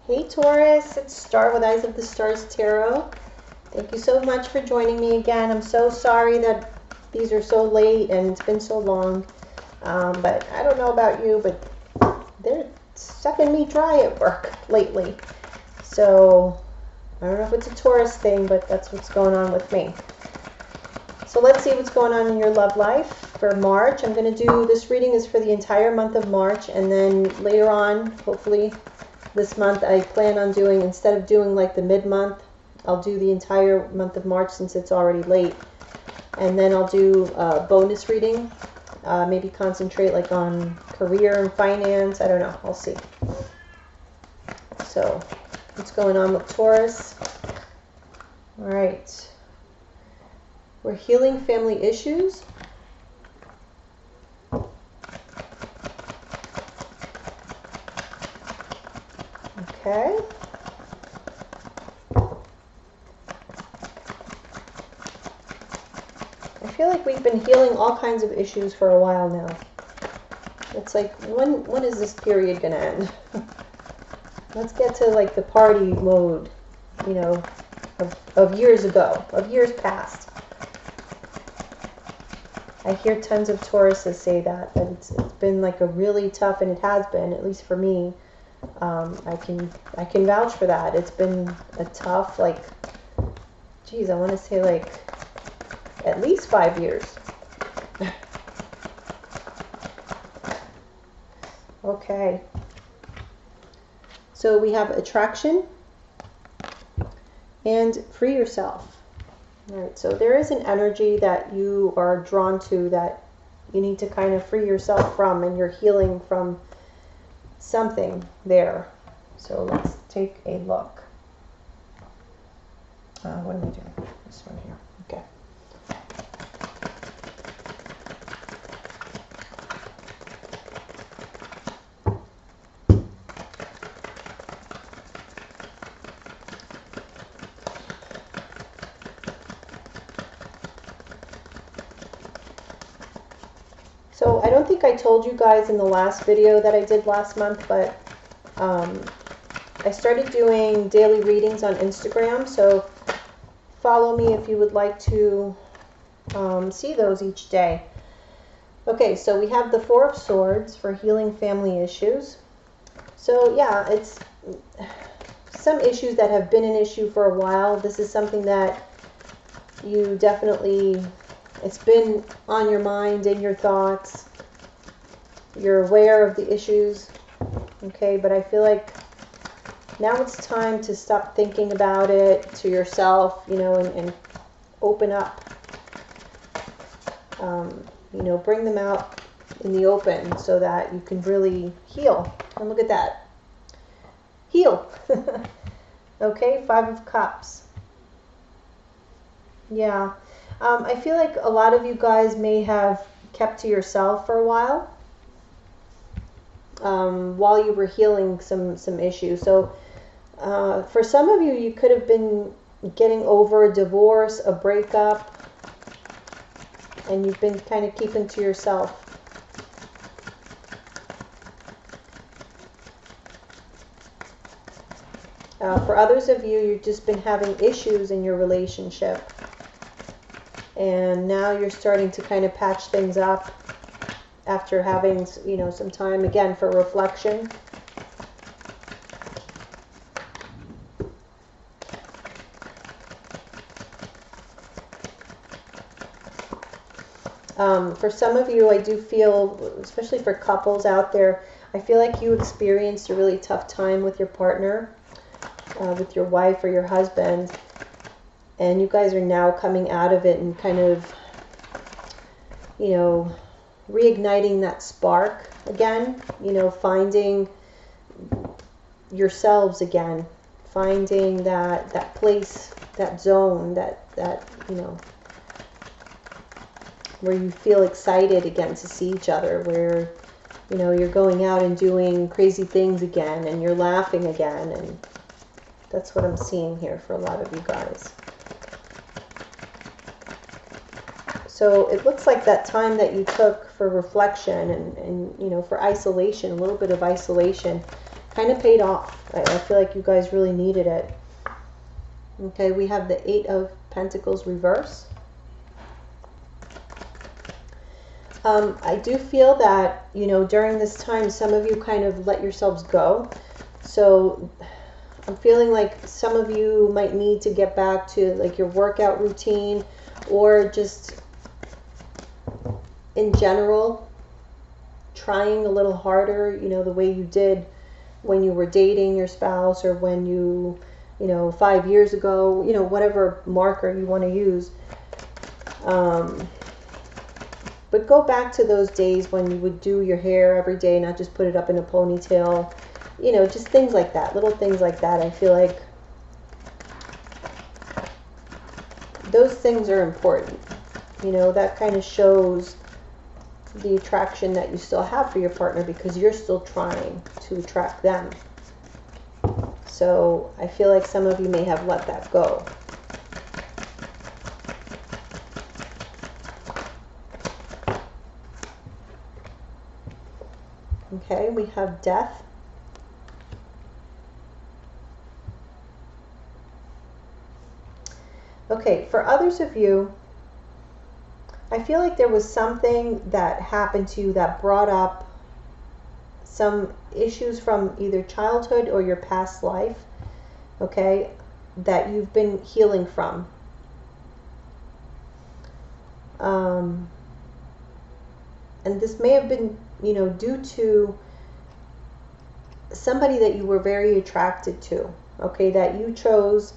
Hey Taurus, it's Star with Eyes of the Stars Tarot. Thank you so much for joining me again. I'm so sorry that these are so late and it's been so long. But I don't know about you, but they're sucking me dry at work lately. So I don't know if it's a Taurus thing, but that's what's going on with me. So let's see what's going on in your love life for March. I'm going to do, this reading is for the entire month of March, and then later on, hopefully this month, I plan on doing, instead of doing like the mid-month, I'll do the entire month of March since it's already late. And then I'll do a bonus reading, maybe concentrate like on career and finance. I don't know, I'll see. So what's going on with Taurus? All right. We're healing family issues. Okay. I feel like we've been healing all kinds of issues for a while now. It's like, when is this period going to end? Let's get to like the party mode, you know, of years ago, of years past. I hear tons of Tauruses say that it's been like a really tough, and it has been, at least for me. I can vouch for that. It's been a tough, like, geez, I want to say like at least 5 years. Okay. So we have attraction and free yourself. All right. So there is an energy that you are drawn to that you need to kind of free yourself from, and you're healing from something there. So let's take a look. What am I doing? This one here. Okay. So I don't think I told you guys in the last video that I did last month, but I started doing daily readings on Instagram, so follow me if you would like to see those each day. Okay, so we have the Four of Swords for healing family issues. So yeah, it's some issues that have been an issue for a while. This is something that you definitely, it's been on your mind, in your thoughts. You're aware of the issues, okay? But I feel like now it's time to stop thinking about it to yourself, you know, and open up. You know, bring them out in the open so that you can really heal. And look at that. Heal. Okay, Five of Cups. Yeah. I feel like a lot of you guys may have kept to yourself for a while you were healing some issues. So for some of you, you could have been getting over a divorce, a breakup, and you've been kind of keeping to yourself. For others of you, you've just been having issues in your relationship. And now you're starting to kind of patch things up after having, you know, some time again for reflection. For some of you, I do feel, especially for couples out there, I feel like you experienced a really tough time with your partner, with your wife or your husband. And you guys are now coming out of it and kind of, you know, reigniting that spark again, you know, finding yourselves again, finding that place, that zone, that, you know, where you feel excited again to see each other, where, you know, you're going out and doing crazy things again, and you're laughing again, and that's what I'm seeing here for a lot of you guys. So it looks like that time that you took for reflection and you know, for isolation, a little bit of isolation, kind of paid off. I feel like you guys really needed it. Okay, we have the 8 of Pentacles reverse. I do feel that, you know, during this time, some of you kind of let yourselves go. So I'm feeling like some of you might need to get back to like your workout routine, or just in general, trying a little harder, you know, the way you did when you were dating your spouse, or when you know, 5 years ago, you know, whatever marker you want to use. But go back to those days when you would do your hair every day, not just put it up in a ponytail. You know, just things like that, little things like that. I feel like those things are important. You know, that kind of shows the attraction that you still have for your partner, because you're still trying to attract them. So I feel like some of you may have let that go. Okay, we have Death. Okay, for others of you, I feel like there was something that happened to you that brought up some issues from either childhood or your past life, okay, that you've been healing from. And this may have been, you know, due to somebody that you were very attracted to, okay, that you chose.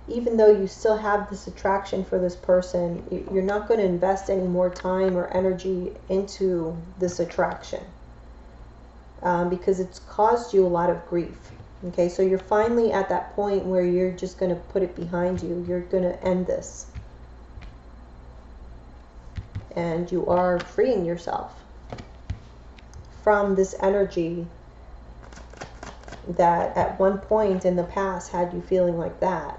Even though you still have this attraction for this person, you're not going to invest any more time or energy into this attraction, because it's caused you a lot of grief. Okay, so you're finally at that point where you're just going to put it behind you. You're going to end this. And you are freeing yourself from this energy that at one point in the past had you feeling like that.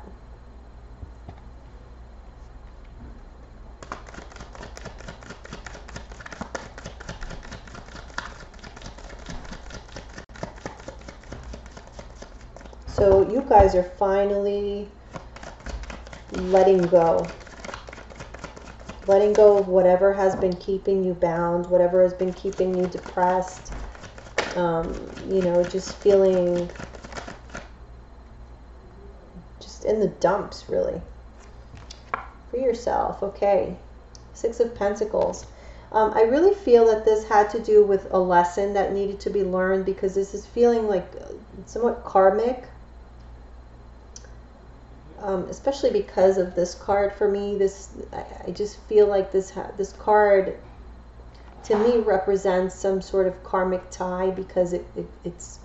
So you guys are finally letting go. Letting go of whatever has been keeping you bound, whatever has been keeping you depressed. You know, just feeling just in the dumps, really. For yourself, okay. 6 of Pentacles. I really feel that this had to do with a lesson that needed to be learned, because this is feeling like somewhat karmic. Especially because of this card for me. I just feel like this card to me represents some sort of karmic tie, because it's,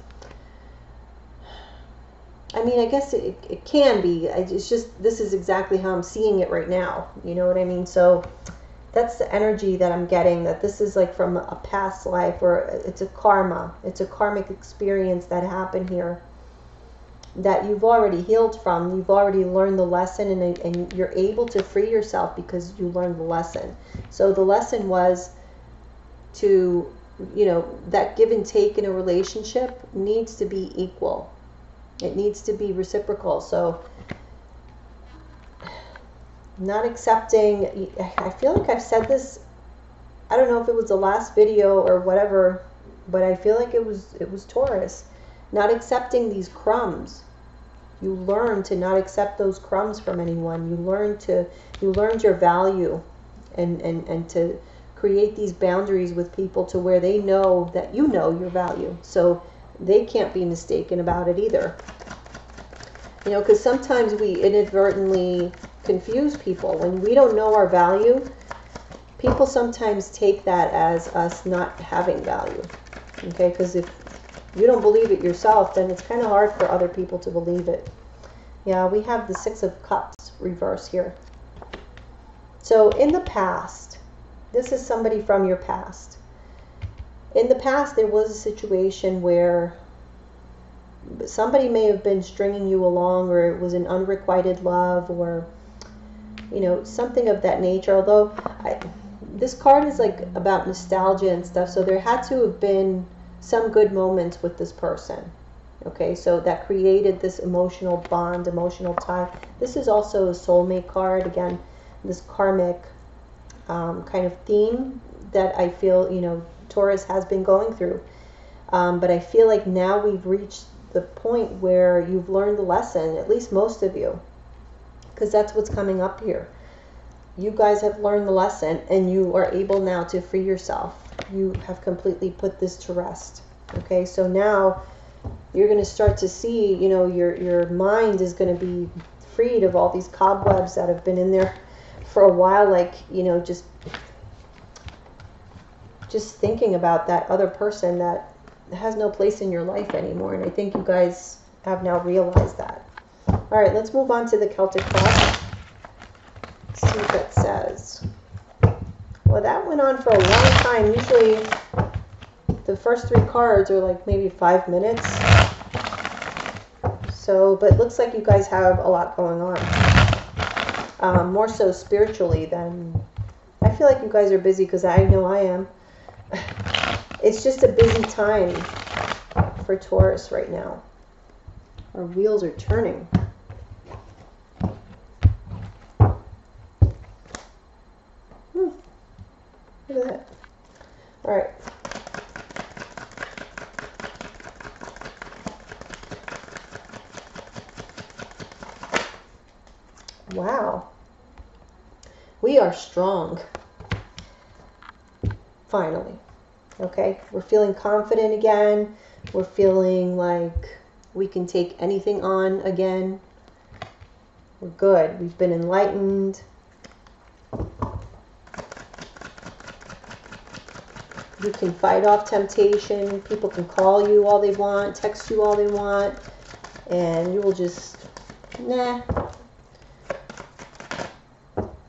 I mean, I guess it can be. It's just, this is exactly how I'm seeing it right now. You know what I mean? So that's the energy that I'm getting, that this is like from a past life, or it's a karma. It's a karmic experience that happened here that you've already healed from. You've already learned the lesson, and you're able to free yourself because you learned the lesson. So the lesson was to, you know, that give and take in a relationship needs to be equal. It needs to be reciprocal. So not accepting, I feel like I've said this, I don't know if it was the last video or whatever, but I feel like it was Taurus. Not accepting these crumbs. You learn to not accept those crumbs from anyone. You learned your value, and to create these boundaries with people to where they know that you know your value. So they can't be mistaken about it either. You know, because sometimes we inadvertently confuse people. When we don't know our value, people sometimes take that as us not having value. Okay, because if you don't believe it yourself, then it's kind of hard for other people to believe it. Yeah, we have the 6 of Cups reverse here. So in the past, this is somebody from your past. In the past, there was a situation where somebody may have been stringing you along, or it was an unrequited love, or, you know, something of that nature. Although this card is like about nostalgia and stuff, so there had to have been some good moments with this person. Okay, so that created this emotional bond, emotional tie. This is also a soulmate card. Again, this karmic kind of theme that I feel, you know, Taurus has been going through. But I feel like now we've reached the point where you've learned the lesson, at least most of you, because that's what's coming up here. You guys have learned the lesson, and you are able now to free yourself. You have completely put this to rest. Okay, so now you're going to start to see, you know, your mind is going to be freed of all these cobwebs that have been in there for a while, like, you know, just thinking about that other person that has no place in your life anymore. And I think you guys have now realized that. All right, let's move on to the Celtic cross. See what that says. Well, that went on for a long time. Usually the first 3 cards are like maybe 5 minutes. So, but it looks like you guys have a lot going on. More so spiritually than... I feel like you guys are busy, because I know I am. It's just a busy time for Taurus right now. Our wheels are turning. Look at that. All right. Wow. We are strong. Finally. Okay? We're feeling confident again. We're feeling like we can take anything on again. We're good. We've been enlightened. You can fight off temptation. People can call you all they want, text you all they want, and you will just, nah,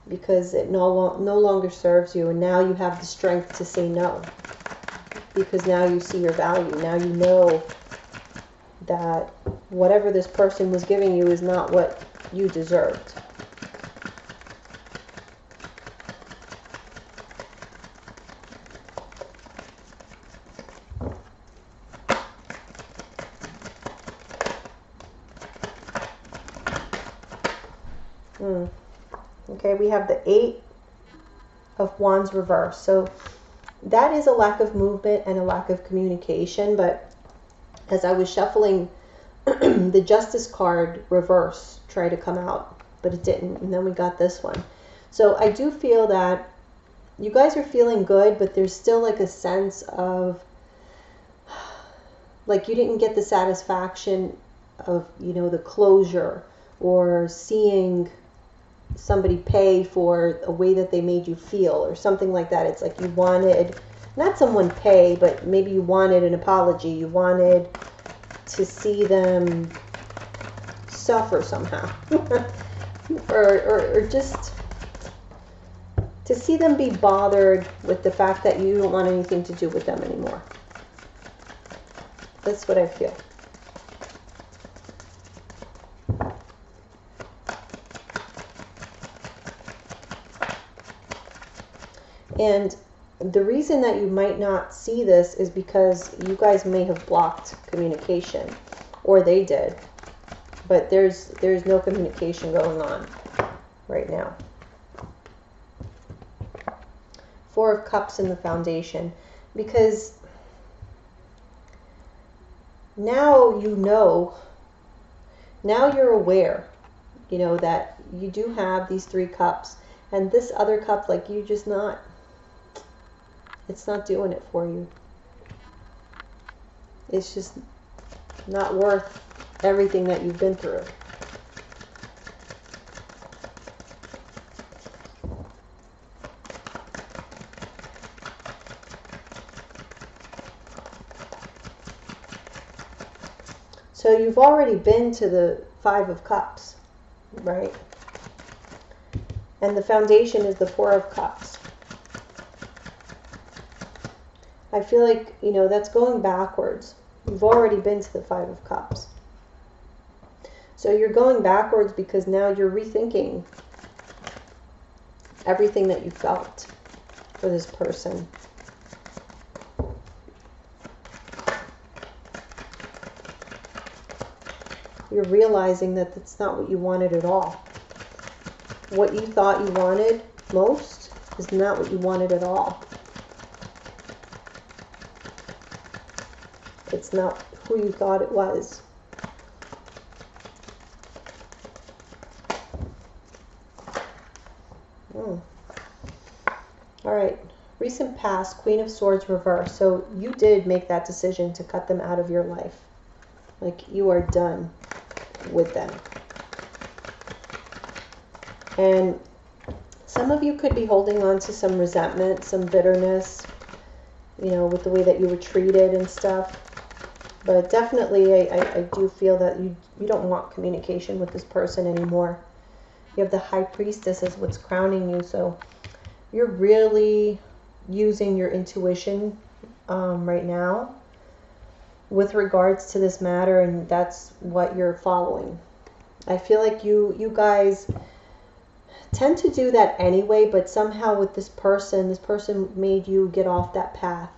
because it no longer serves you. And now you have the strength to say no, because now you see your value. Now you know that whatever this person was giving you is not what you deserved. Okay, we have the 8 of Wands reversed. So that is a lack of movement and a lack of communication. But as I was shuffling, the Justice card reverse tried to come out, but it didn't. And then we got this one. So I do feel that you guys are feeling good, but there's still like a sense of like you didn't get the satisfaction of, you know, the closure or seeing somebody pay for a way that they made you feel or something like that. It's like you wanted, not someone pay, but maybe you wanted an apology. You wanted to see them suffer somehow. or just to see them be bothered with the fact that you don't want anything to do with them anymore. That's what I feel. And the reason that you might not see this is because you guys may have blocked communication, or they did. But there's no communication going on right now. 4 of Cups in the Foundation, because now you know, now you're aware, you know, that you do have these 3 cups, and this other cup, like, you just not, it's not doing it for you. It's just not worth everything that you've been through. So you've already been to the 5 of Cups, right? And the Foundation is the 4 of Cups. I feel like, you know, that's going backwards. You've already been to the 5 of Cups. So you're going backwards because now you're rethinking everything that you felt for this person. You're realizing that that's not what you wanted at all. What you thought you wanted most is not what you wanted at all. It's not who you thought it was. All right. Recent past, Queen of Swords reverse. So you did make that decision to cut them out of your life. Like, you are done with them. And some of you could be holding on to some resentment, some bitterness, you know, with the way that you were treated and stuff. But definitely, I do feel that you don't want communication with this person anymore. You have the High Priestess as what's crowning you. So you're really using your intuition right now with regards to this matter, and that's what you're following. I feel like you guys tend to do that anyway, but somehow with this person made you get off that path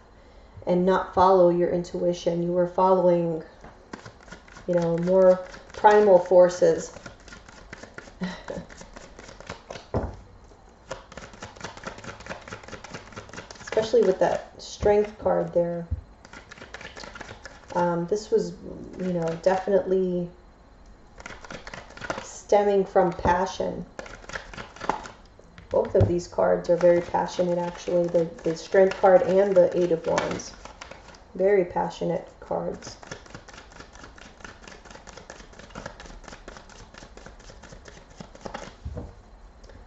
and not follow your intuition. You were following, you know, more primal forces. Especially with that Strength card there. This was, you know, definitely stemming from passion. Both of these cards are very passionate, actually. The Strength card and the Eight of Wands. Very passionate cards.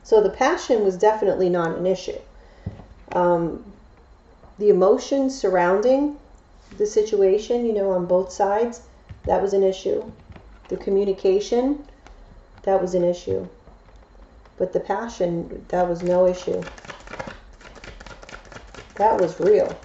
So the passion was definitely not an issue. The emotions surrounding the situation, you know, on both sides, that was an issue. The communication, that was an issue. But the passion, that was no issue. That was real.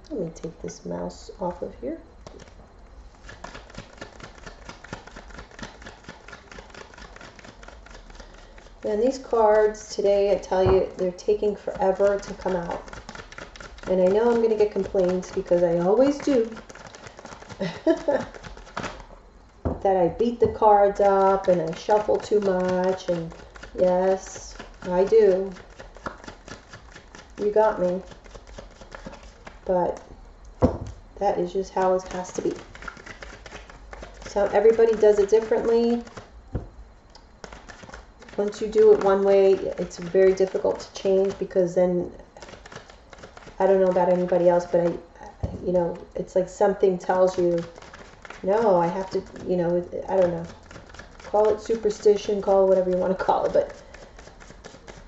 Let me take this mouse off of here. And these cards today, I tell you, they're taking forever to come out. And I know I'm going to get complaints because I always do. That I beat the cards up and I shuffle too much. And yes, I do. You got me. But that is just how it has to be. So everybody does it differently. Once you do it one way, it's very difficult to change, because then, I don't know about anybody else, but you know, it's like something tells you, no, I have to, you know, I don't know. Call it superstition, call it whatever you want to call it, but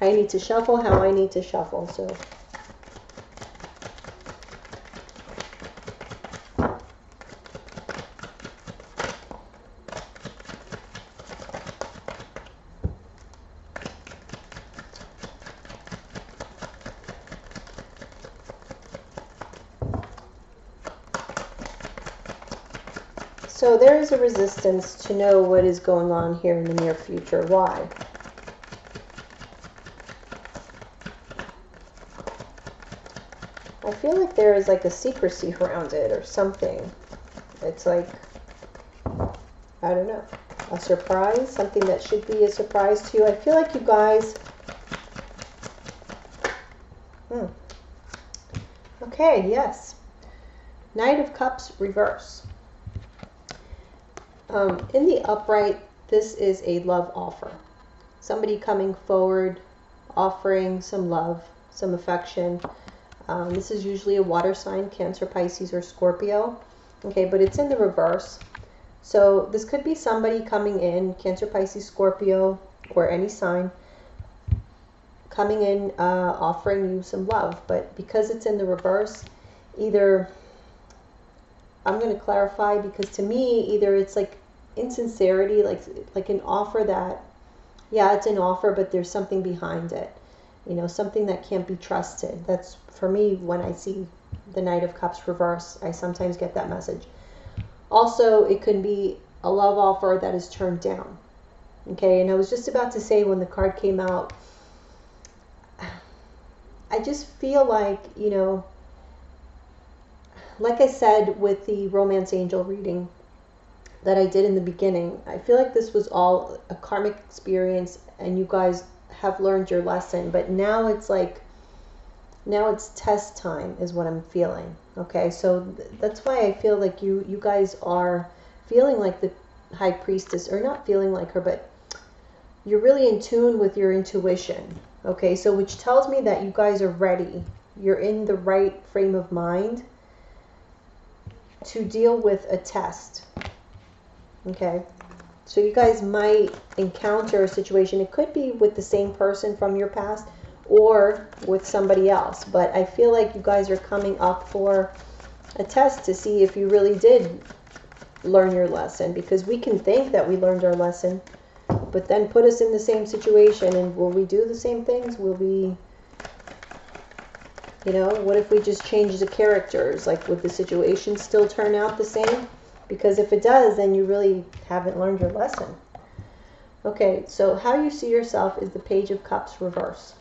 I need to shuffle how I need to shuffle, so. So there is a resistance to know what is going on here in the near future. Why? I feel like there is like a secrecy around it or something. It's like, I don't know, a surprise, something that should be a surprise to you. I feel like you guys, okay, yes. Knight of Cups reverse. In the upright, this is a love offer. Somebody coming forward, offering some love, some affection. This is usually a water sign, Cancer, Pisces, or Scorpio. Okay, but it's in the reverse. So this could be somebody coming in, Cancer, Pisces, Scorpio, or any sign, coming in, offering you some love. But because it's in the reverse, either, I'm going to clarify, because to me, either it's like insincerity, like an offer that, yeah, it's an offer, but there's something behind it. You know, something that can't be trusted. That's, for me, when I see the Knight of Cups reverse, I sometimes get that message. Also, it could be a love offer that is turned down. Okay, and I was just about to say when the card came out, I just feel like, you know, like I said with the Romance Angel reading that I did in the beginning, I feel like this was all a karmic experience and you guys have learned your lesson, but now it's like, now it's test time is what I'm feeling. Okay, so that's why I feel like you guys are feeling like the High Priestess, or not feeling like her, but you're really in tune with your intuition. Okay, so which tells me that you guys are ready. You're in the right frame of mind to deal with a test. Okay, so you guys might encounter a situation. It could be with the same person from your past or with somebody else, but I feel like you guys are coming up for a test to see if you really did learn your lesson, because we can think that we learned our lesson, but then put us in the same situation, and will we do the same things? Will we, you know, what if we just change the characters? Like, would the situation still turn out the same? Because if it does, then you really haven't learned your lesson. Okay, so how you see yourself is the Page of Cups reverse.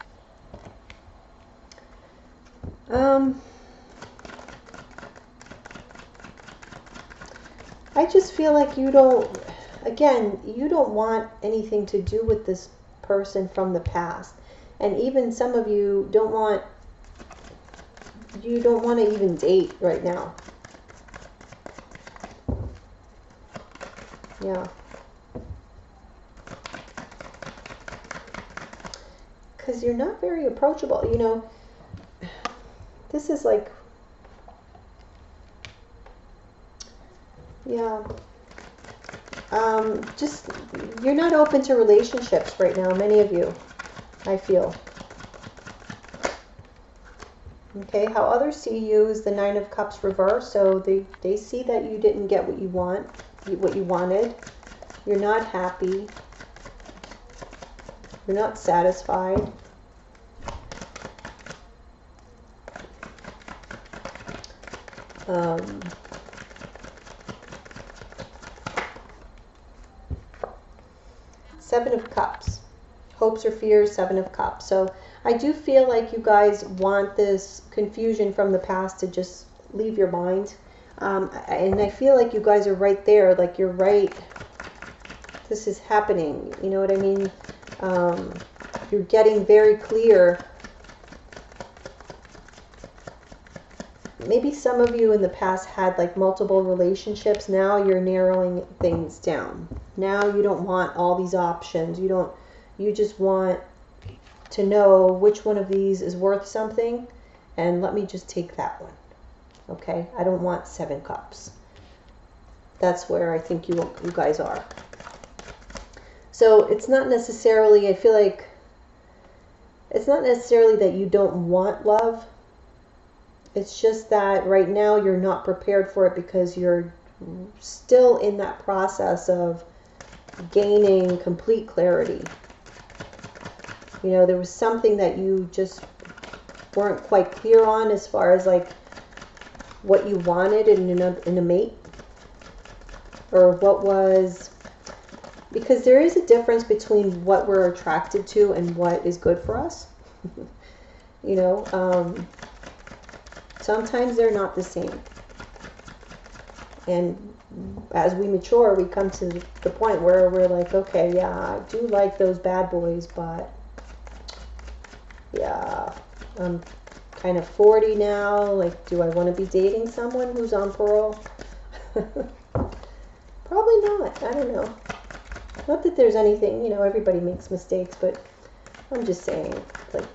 I just feel like you don't, again, you don't want anything to do with this person from the past. And even some of you don't want to even date right now. Yeah. Because you're not very approachable. You know, this is like, yeah. Just, you're not open to relationships right now, many of you, I feel. Okay, how others see you is the Nine of Cups reverse. So they see that you didn't get what you wanted. You're not happy. You're not satisfied. Seven of Cups. Hopes or fears, Seven of Cups. So I do feel like you guys want this confusion from the past to just leave your mind. And I feel like you guys are right there. Like, you're right. This is happening. You know what I mean? You're getting very clear. Maybe some of you in the past had like multiple relationships. Now you're narrowing things down. Now you don't want all these options. You just want to know which one of these is worth something, and let me just take that one. Okay? I don't want Seven Cups. That's where I think you guys are. So it's not necessarily, I feel like, it's not necessarily that you don't want love. It's just that right now you're not prepared for it because you're still in that process of gaining complete clarity. You know, there was something that you just weren't quite clear on as far as like what you wanted in a mate, or what was, because there is a difference between what we're attracted to and what is good for us. You know, sometimes they're not the same. And as we mature, we come to the point where we're like, okay, yeah, I do like those bad boys, but yeah, I'm kind of 40 now. Like, do I want to be dating someone who's on parole? Probably not. I don't know. Not that there's anything, you know, everybody makes mistakes, but I'm just saying, like,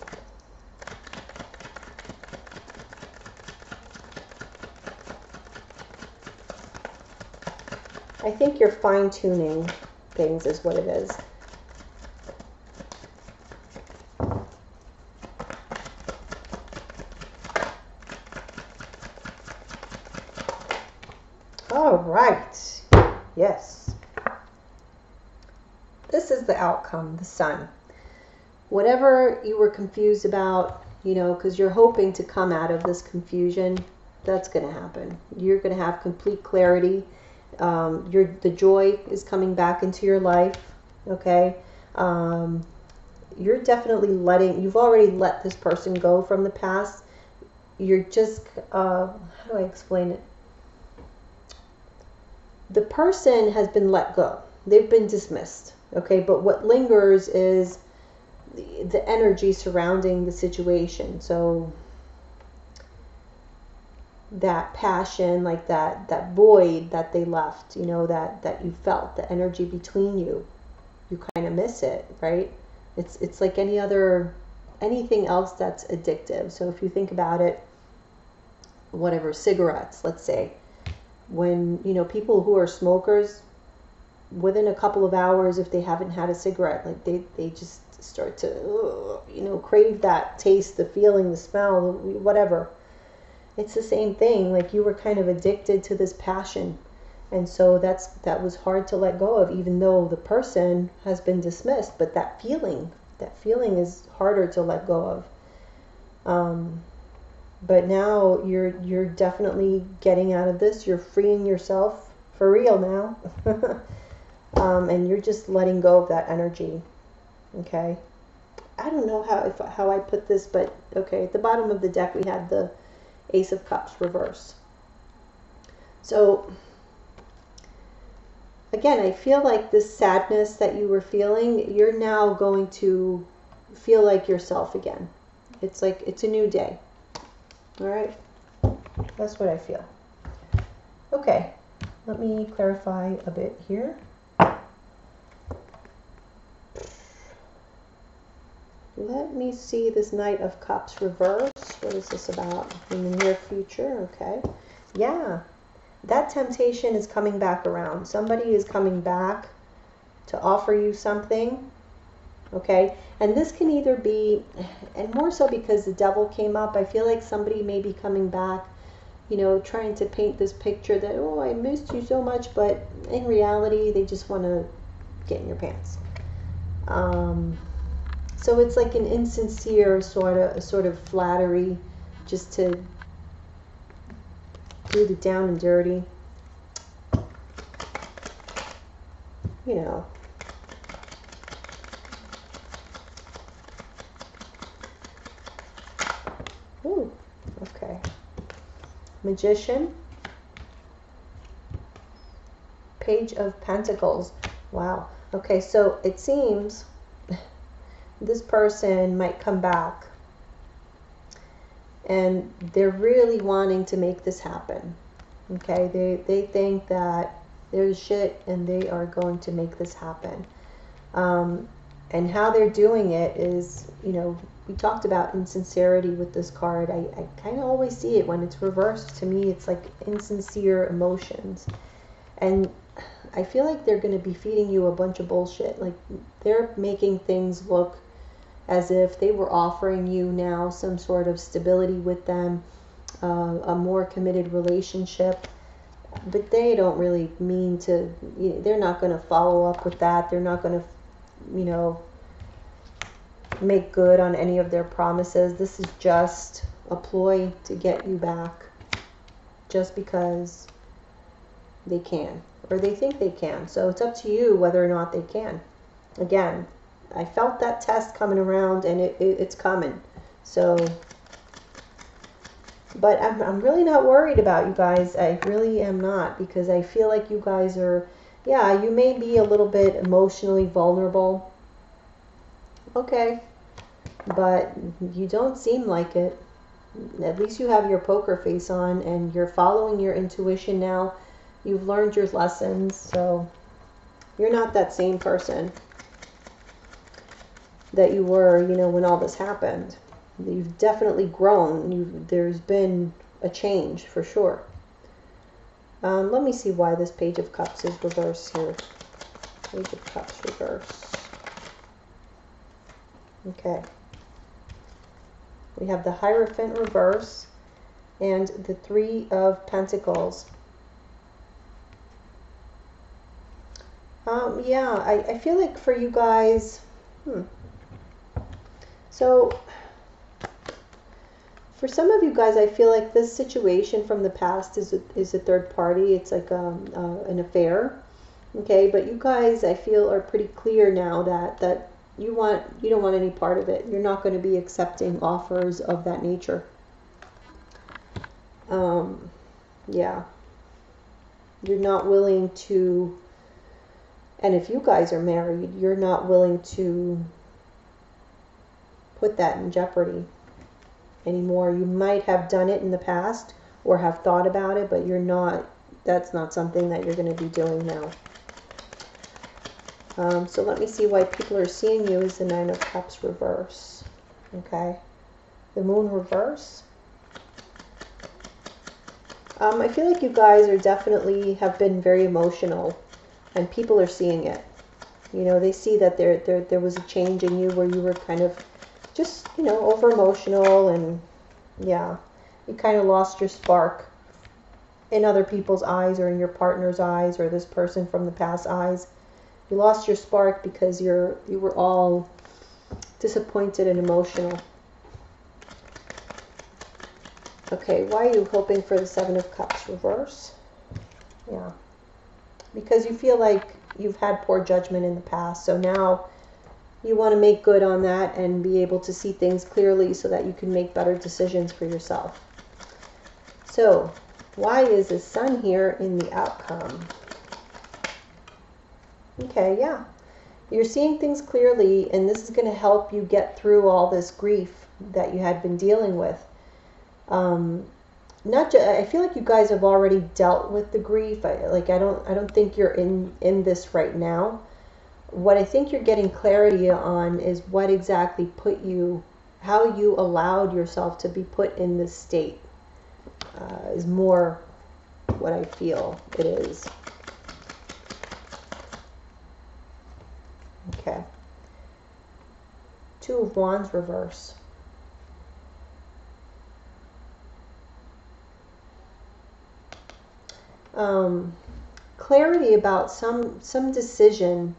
I think you're fine-tuning things is what it is. All right. Yes. this is the outcome, the Sun. Whatever you were confused about, you know, because you're hoping to come out of this confusion, that's going to happen. You're going to have complete clarity. The joy is coming back into your life, okay? You're definitely you've already let this person go from the past. You're just, how do I explain it? The person has been let go. They've been dismissed, okay? But what lingers is the energy surrounding the situation. So that passion, like that void that they left, you know, that you felt, the energy between you kind of miss it, right? It's like anything else that's addictive. So if you think about it, whatever, cigarettes, let's say, when, you know, people who are smokers, within a couple of hours, if they haven't had a cigarette, like they just start to, you know, crave that taste, the feeling, the smell, whatever. It's the same thing. Like, you were kind of addicted to this passion, and so that was hard to let go of, even though the person has been dismissed. But that feeling is harder to let go of. But now you're definitely getting out of this. You're freeing yourself for real now. And you're just letting go of that energy. Okay. I don't know how I put this, but okay. At the bottom of the deck, we had the Ace of Cups reverse. So again, I feel like this sadness that you were feeling, you're now going to feel like yourself again. It's like it's a new day. All right. That's what I feel. Okay. Let me clarify a bit here. Let me see this Knight of Cups reverse. What is this about in the near future? Okay. Yeah. That temptation is coming back around. Somebody is coming back to offer you something. Okay. And this can either be, and more so because the Devil came up, I feel like somebody may be coming back, you know, trying to paint this picture that, oh, I missed you so much. But in reality, they just want to get in your pants. So it's like an insincere sort of flattery, just to do the down and dirty. You know. Ooh, okay. Magician. Page of Pentacles. Wow. Okay, so it seems this person might come back and they're really wanting to make this happen. Okay, they think that there's shit and they are going to make this happen. And how they're doing it is, you know, we talked about insincerity with this card. I kind of always see it when it's reversed. To me, it's like insincere emotions. And I feel like they're going to be feeding you a bunch of bullshit. Like, they're making things look as if they were offering you now some sort of stability with them, a more committed relationship. But they don't really mean to, you know, they're not going to follow up with that. They're not going to, you know, make good on any of their promises. This is just a ploy to get you back just because they can, or they think they can. So it's up to you whether or not they can. Again, I felt that test coming around, and it's coming. So, but I'm really not worried about you guys. I really am not, because I feel like you guys are, yeah, you may be a little bit emotionally vulnerable. Okay. But you don't seem like it. At least you have your poker face on, and you're following your intuition now. You've learned your lessons, so you're not that same person that you were, you know, when all this happened. You've definitely grown. There's been a change for sure. Let me see why this Page of Cups is reversed here. Page of Cups reverse. Okay. We have the Hierophant reverse and the Three of Pentacles. Yeah, I feel like for you guys, so for some of you guys, I feel like this situation from the past is a third party. It's like an affair, okay? But you guys, I feel, are pretty clear now that you don't want any part of it. You're not going to be accepting offers of that nature. Yeah, you're not willing to. And if you guys are married, you're not willing to put that in jeopardy anymore. You might have done it in the past or have thought about it, but that's not something that you're going to be doing now. So let me see why people are seeing you as the Nine of Cups reverse. Okay. The Moon reverse. I feel like you guys are definitely have been very emotional, and people are seeing it. You know, they see that there was a change in you where you were kind of just, you know, over emotional, and yeah, you kind of lost your spark in other people's eyes, or in your partner's eyes, or this person from the past eyes. You lost your spark because you were all disappointed and emotional. Okay, why are you hoping for the Seven of Cups reverse? Yeah, because you feel like you've had poor judgment in the past, so now you want to make good on that and be able to see things clearly so that you can make better decisions for yourself. So, why is the Sun here in the outcome? Okay, yeah. You're seeing things clearly, and this is going to help you get through all this grief that you had been dealing with. I feel like you guys have already dealt with the grief. I don't think you're in this right now. What I think you're getting clarity on is what exactly how you allowed yourself to be put in this state, is more what I feel it is. Okay. Two of Wands reverse. Clarity about some decision,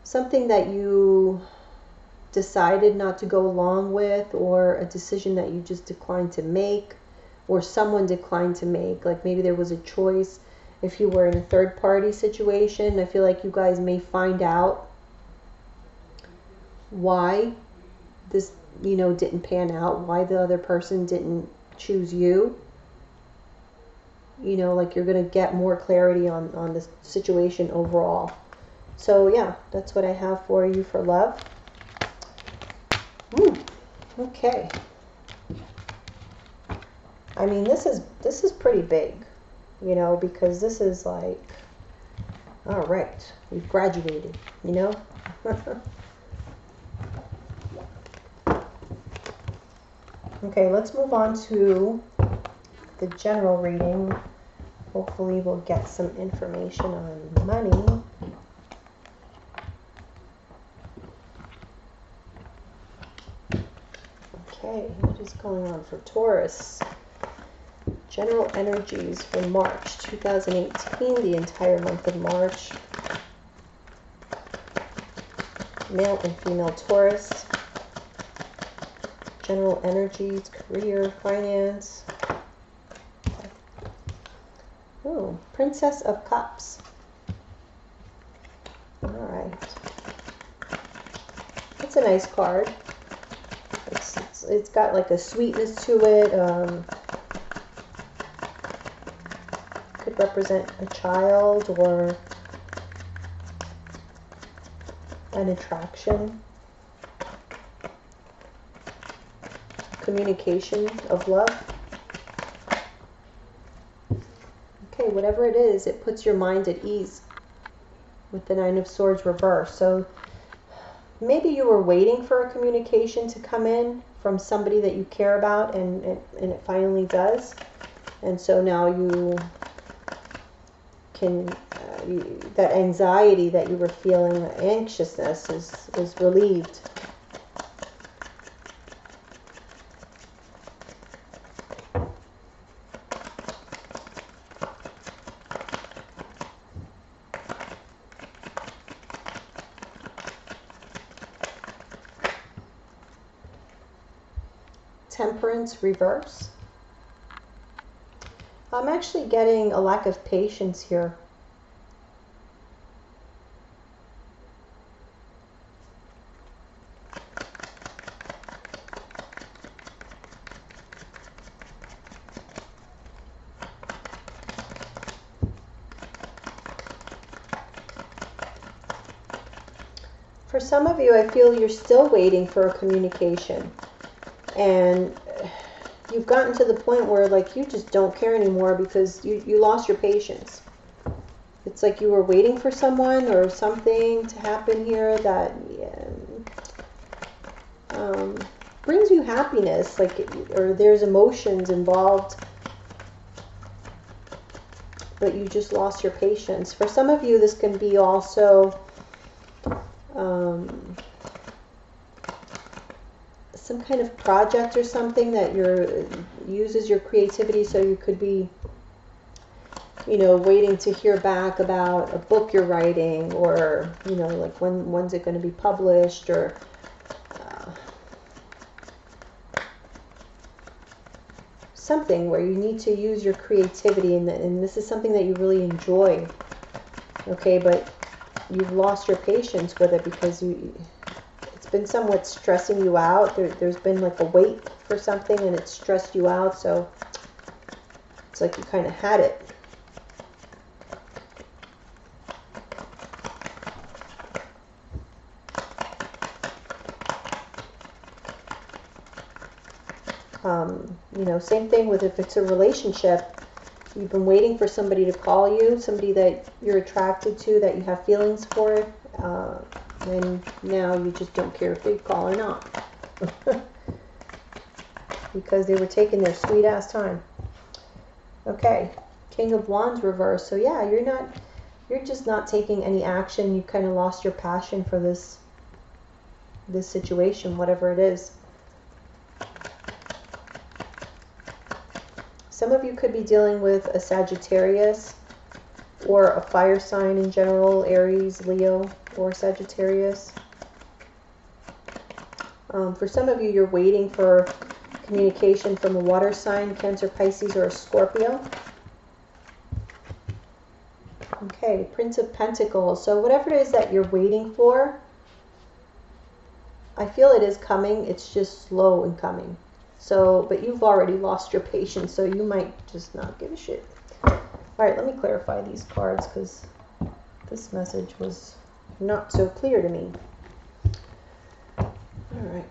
something that you decided not to go along with, or a decision that you just declined to make, or someone declined to make. Like maybe there was a choice. If you were in a third party situation, I feel like you guys may find out why this, you know, didn't pan out, why the other person didn't choose you. You know, like you're going to get more clarity on the situation overall. So yeah, that's what I have for you for love. Okay. I mean, this is pretty big, you know, because this is like, all right, we've graduated, you know. Okay, let's move on to the general reading. Hopefully we'll get some information on money. Okay, what is going on for Taurus? General energies for March 2018, the entire month of March. Male and female Taurus. General energies, career, finance. Oh, Princess of Cups. All right. It's a nice card. It's got like a sweetness to it. Could represent a child or an attraction. Communication of love. Okay, whatever it is, it puts your mind at ease with the Nine of Swords reverse. So maybe you were waiting for a communication to come in from somebody that you care about, and it finally does. And so now you can, that anxiety that you were feeling, anxiousness is relieved. Temperance reverse. I'm actually getting a lack of patience here. For some of you, I feel you're still waiting for a communication, and you've gotten to the point where like you just don't care anymore because you lost your patience. It's like you were waiting for someone or something to happen here that brings you happiness, like, or there's emotions involved, but you just lost your patience. For some of you, this can be also some kind of project or something that uses your creativity. So you could be, you know, waiting to hear back about a book you're writing, or, you know, like when's it going to be published, or something where you need to use your creativity, and this is something that you really enjoy. Okay, but you've lost your patience with it because it's been somewhat stressing you out. There's been like a wait for something and it's stressed you out, so it's like you kind of had it. You know, same thing with if it's a relationship. You've been waiting for somebody to call you, somebody that you're attracted to, that you have feelings for, and now you just don't care if they call or not. Because they were taking their sweet ass time. Okay, King of Wands reverse. So yeah, you're just not taking any action. You kind of lost your passion for this situation, whatever it is. Some of you could be dealing with a Sagittarius or a fire sign in general, Aries, Leo, or Sagittarius. For some of you, you're waiting for communication from a water sign, Cancer, Pisces, or a Scorpio. Okay, Prince of Pentacles. So whatever it is that you're waiting for, I feel it is coming. It's just slow in coming. So, but you've already lost your patience, so you might just not give a shit. All right, let me clarify these cards because this message was not so clear to me. All right.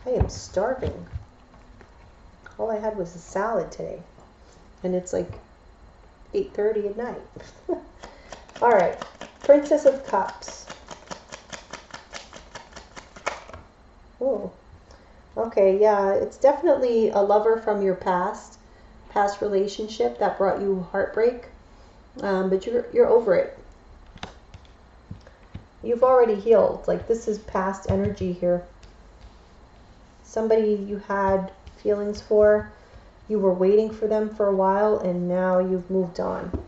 I am starving. All I had was a salad today. And it's like 8:30 at night. All right, Princess of Cups. Oh, okay, yeah, it's definitely a lover from your past relationship that brought you heartbreak, but you're over it. You've already healed. Like, this is past energy here. Somebody you had feelings for. You were waiting for them for a while, and now you've moved on.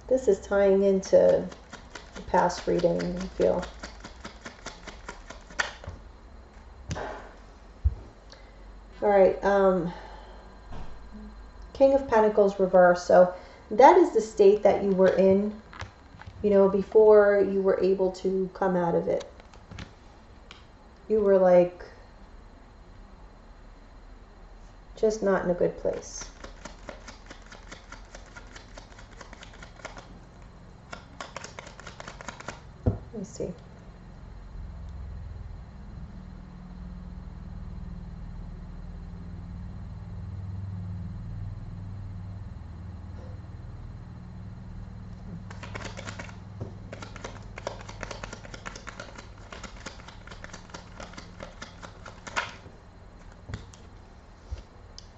This is tying into the past reading, I feel. All right, King of Pentacles reverse. So that is the state that you were in, you know, before you were able to come out of it. You were like just not in a good place. Let me see.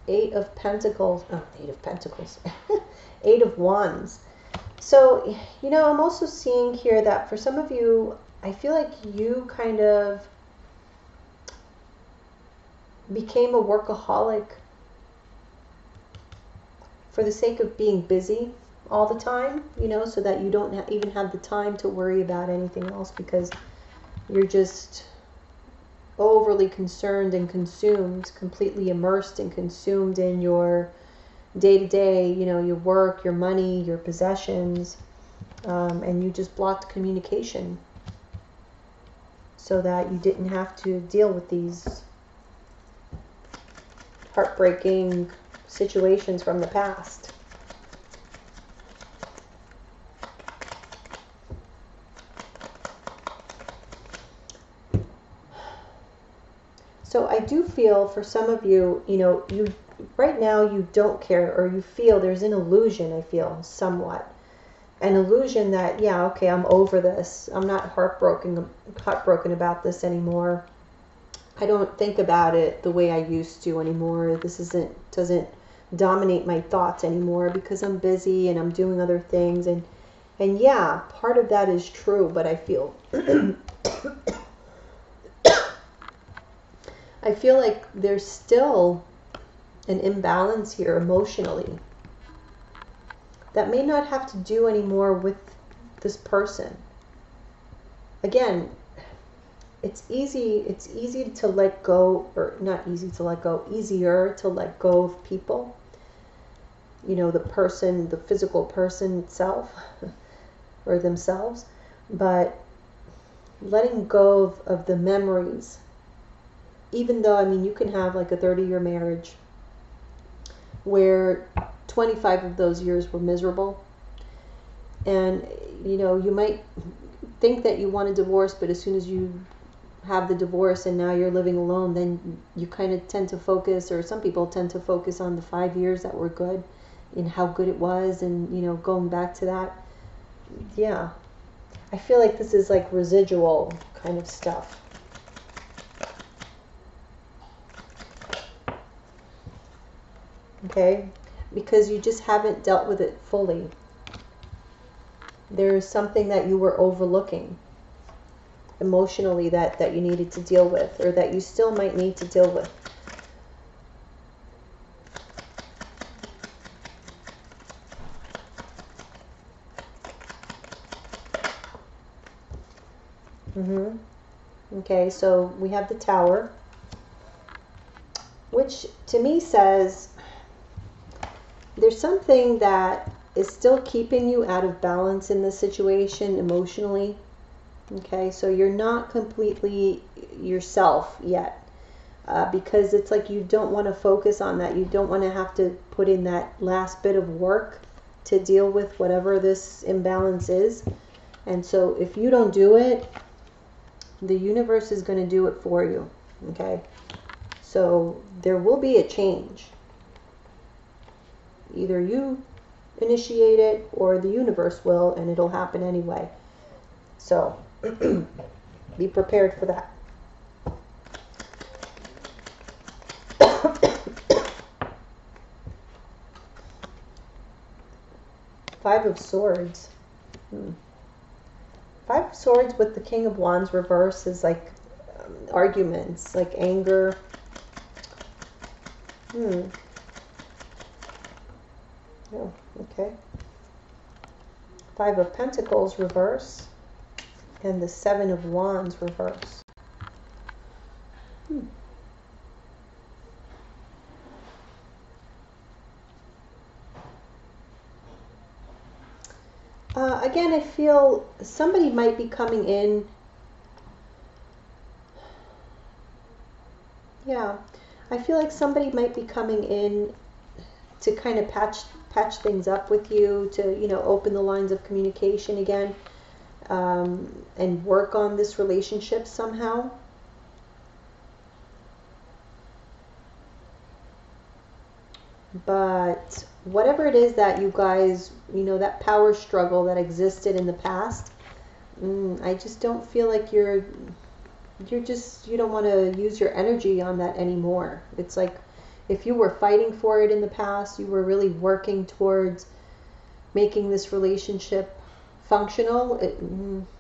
Eight of Pentacles. Oh, Eight of Pentacles. Eight of Wands. So, you know, I'm also seeing here that for some of you, I feel like you kind of became a workaholic. for the sake of being busy all the time, you know, so that you don't even have the time to worry about anything else, because you're just overly concerned and consumed, completely immersed and consumed in your day-to-day, you know, your work, your money, your possessions, and you just blocked communication so that you didn't have to deal with these heartbreaking situations from the past. So I do feel for some of you, you know, you right now you don't care, or you feel there's an illusion, I feel somewhat. An illusion that, yeah, okay, I'm over this. I'm not heartbroken about this anymore. I don't think about it the way I used to anymore. This doesn't dominate my thoughts anymore because I'm busy and I'm doing other things. And yeah, part of that is true, but I feel I feel like there's still an imbalance here emotionally that may not have to do anymore with this person. Again, it's easy to let go, or not easy to let go, easier to let go of people. You know, the person, the physical person itself or themselves, but letting go of the memories. Even though, I mean, you can have like a 30-year marriage where 25 of those years were miserable. And, you know, you might think that you want a divorce, but as soon as you have the divorce and now you're living alone, then you kind of tend to focus, or some people tend to focus on the 5 years that were good and how good it was, and, you know, going back to that. Yeah. I feel like this is like residual kind of stuff. Okay, because you just haven't dealt with it fully. There's something that you were overlooking emotionally that you needed to deal with, or that you still might need to deal with. Okay, so we have the Tower, which to me says there's something that is still keeping you out of balance in this situation emotionally. Okay, so you're not completely yourself yet, because it's like you don't want to focus on that. You don't want to have to put in that last bit of work to deal with whatever this imbalance is. And so if you don't do it, the universe is going to do it for you. Okay, so there will be a change. Either you initiate it or the universe will, and it'll happen anyway. So be prepared for that. Five of Swords. Five of Swords with the King of Wands reverse is like arguments, like anger. Oh, okay. Five of Pentacles reverse, and the Seven of Wands reverse. Again, I feel somebody might be coming in. Yeah, I feel like somebody might be coming in to kind of patch things up with you, to, you know, open the lines of communication again, and work on this relationship somehow. But whatever it is that you guys, you know, that power struggle that existed in the past, I just don't feel like you don't want to use your energy on that anymore. It's like, if you were fighting for it in the past, you were really working towards making this relationship functional,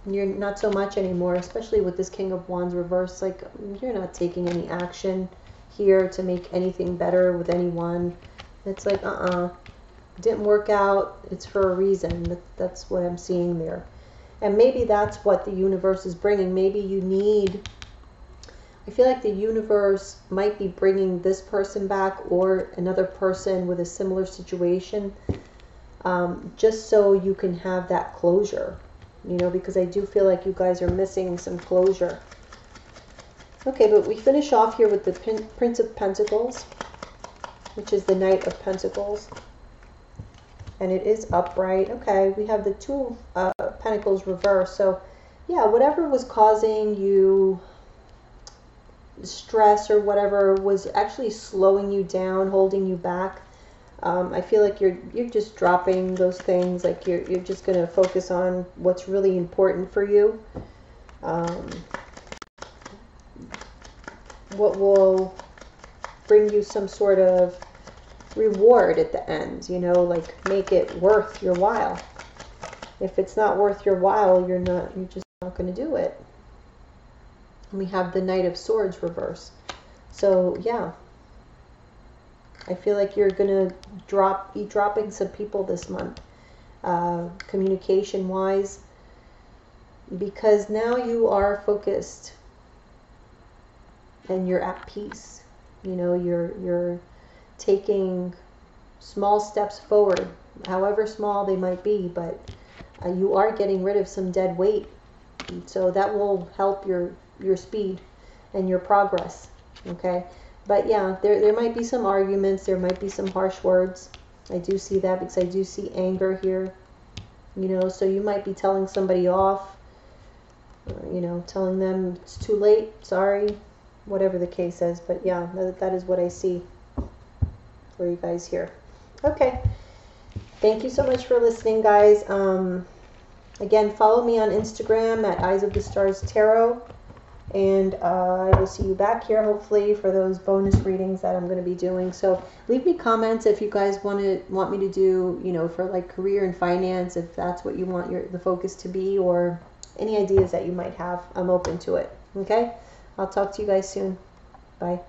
you're not so much anymore, especially with this King of Wands reverse. Like, you're not taking any action here to make anything better with anyone. It's like, didn't work out, it's for a reason. That's what I'm seeing there. And maybe that's what the universe is bringing. Maybe you need, I feel like the universe might be bringing this person back or another person with a similar situation, just so you can have that closure, you know, because I do feel like you guys are missing some closure. Okay, but we finish off here with the Prince of Pentacles, which is the Knight of Pentacles. And it is upright. Okay, we have the Two of Pentacles reversed. So, yeah, whatever was causing you stress or whatever was actually slowing you down, holding you back. I feel like you're just dropping those things. Like you're just going to focus on what's really important for you. What will bring you some sort of reward at the end, you know, like make it worth your while. If it's not worth your while, you're just not going to do it. And we have the Knight of Swords reverse. So yeah, I feel like you're going to be dropping some people this month, communication wise, because now you are focused and you're at peace. You know, you're taking small steps forward, however small they might be, but you are getting rid of some dead weight. So that will help your speed and your progress. Okay, but yeah, there might be some arguments, there might be some harsh words. I do see that because I do see anger here, you know, so you might be telling somebody off, you know, telling them it's too late, sorry, whatever the case is. But yeah, that is what I see for you guys here. Okay, thank you so much for listening, guys. Again, follow me on Instagram at Eyes of the Stars Tarot, and I will see you back here hopefully for those bonus readings that I'm going to be doing. So leave me comments if you guys want me to do, you know, for like career and finance, if that's what you want the focus to be, or any ideas that you might have. I'm open to it. Okay, I'll talk to you guys soon. Bye.